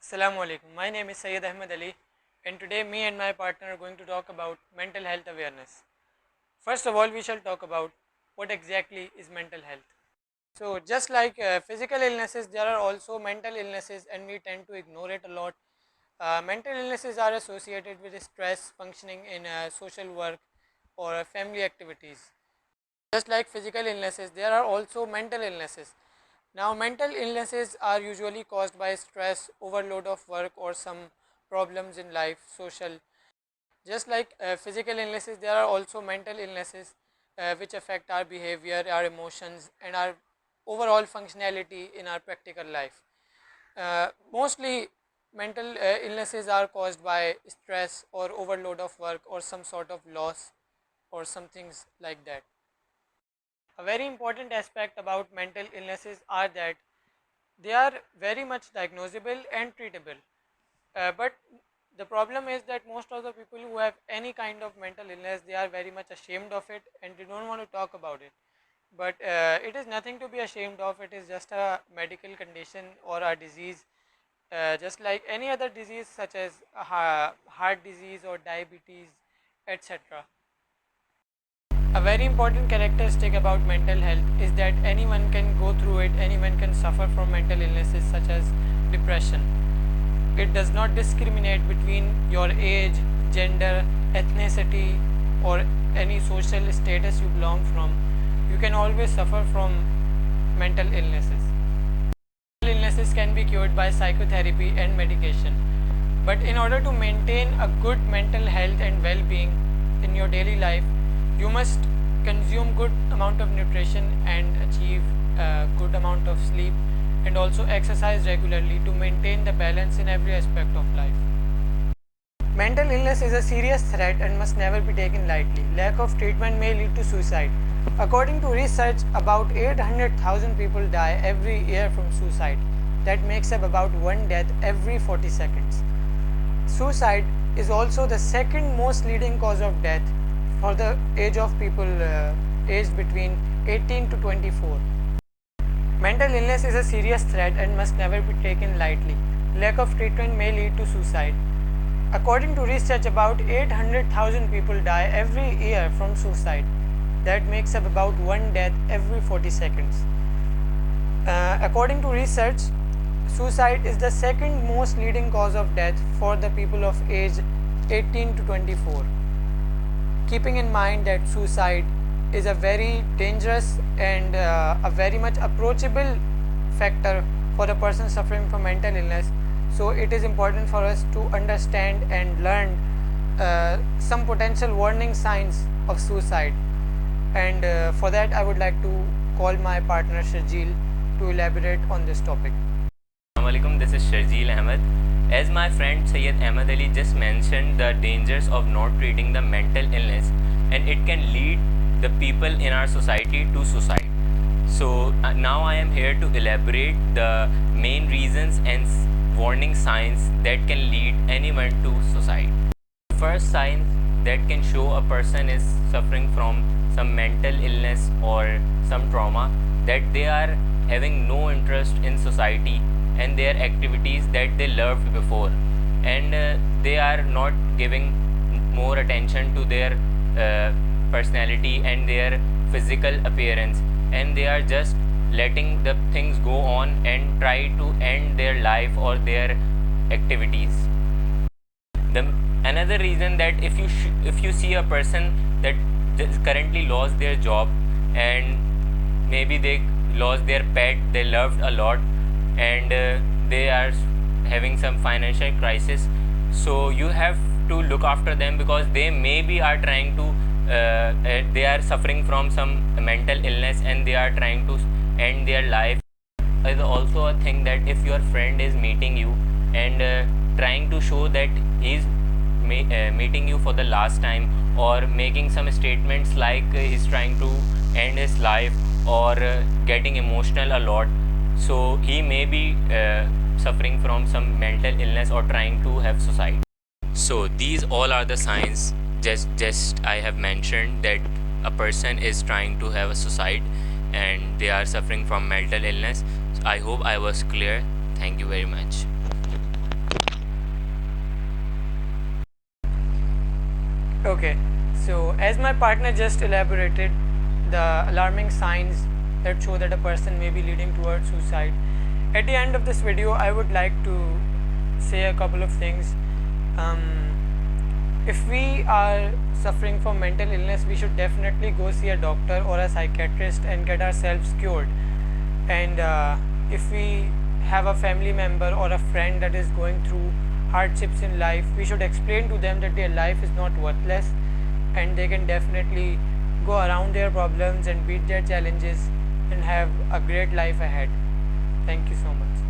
Assalamu alaikum. My name is Syed Ahmed Ali, and today me and my partner are going to talk about mental health awareness. First of all, we shall talk about what exactly is mental health. So, just like physical illnesses, there are also mental illnesses, and we tend to ignore it a lot. Mental illnesses are associated with stress, functioning in social work, or family activities. Just like physical illnesses, there are also mental illnesses. Now, mental illnesses are usually caused by stress, overload of work, or some problems in life, social. Just like physical illnesses, there are also mental illnesses which affect our behavior, our emotions, and our overall functionality in our practical life. Mostly, mental illnesses are caused by stress or overload of work or some sort of loss or some things like that. A very important aspect about mental illnesses are that they are very much diagnosable and treatable. But the problem is that most of the people who have any kind of mental illness, they are very much ashamed of it and they don't want to talk about it. But it is nothing to be ashamed of. It is just a medical condition or a disease, just like any other disease such as heart disease or diabetes, etc. A very important characteristic about mental health is that anyone can go through it, anyone can suffer from mental illnesses such as depression. It does not discriminate between your age, gender, ethnicity, or any social status you belong from. You can always suffer from mental illnesses. Mental illnesses can be cured by psychotherapy and medication. But in order to maintain a good mental health and well-being in your daily life, you must consume good amount of nutrition and achieve a good amount of sleep, and also exercise regularly to maintain the balance in every aspect of life. Mental illness is a serious threat and must never be taken lightly. Lack of treatment may lead to suicide. According to research, about 800,000 people die every year from suicide. That makes up about one death every 40 seconds. Suicide is also the second most leading cause of death for the age of people aged between 18 to 24. Mental illness is a serious threat and must never be taken lightly. Lack of treatment may lead to suicide. According to research, about 800,000 people die every year from suicide. That makes up about one death every 40 seconds. According to research, suicide is the second most leading cause of death for the people of age 18 to 24. Keeping in mind that suicide is a very dangerous and a very much approachable factor for a person suffering from mental illness, so it is important for us to understand and learn some potential warning signs of suicide. And for that, I would like to call my partner Sharjeel to elaborate on this topic. Assalamualaikum, this is Sharjeel Ahmed. As my friend Syed Ahmed Ali just mentioned, the dangers of not treating the mental illness, and it can lead the people in our society to suicide. So now I am here to elaborate the main reasons and warning signs that can lead anyone to suicide. First sign that can show a person is suffering from some mental illness or some trauma, that they are having no interest in society and their activities that they loved before, and they are not giving more attention to their personality and their physical appearance, and they are just letting the things go on and try to end their life or their activities. Another reason that if you see a person that currently lost their job, and maybe they lost their pet they loved a lot, and they are having some financial crisis, so you have to look after them, because they maybe are trying to they are suffering from some mental illness and they are trying to end their life. Is also a thing that if your friend is meeting you and trying to show that he is meeting you for the last time, or making some statements like he's trying to end his life, or getting emotional a lot, so he may be suffering from some mental illness or trying to have suicide. So these all are the signs just I have mentioned, that a person is trying to have a suicide and they are suffering from mental illness. I hope I was clear. Thank you very much. Okay, so as my partner just elaborated the alarming signs that show that a person may be leading towards suicide, at the end of this video I would like to say a couple of things. If we are suffering from mental illness, we should definitely go see a doctor or a psychiatrist and get ourselves cured. And if we have a family member or a friend that is going through hardships in life, we should explain to them that their life is not worthless and they can definitely go around their problems and beat their challenges and have a great life ahead. Thank you so much.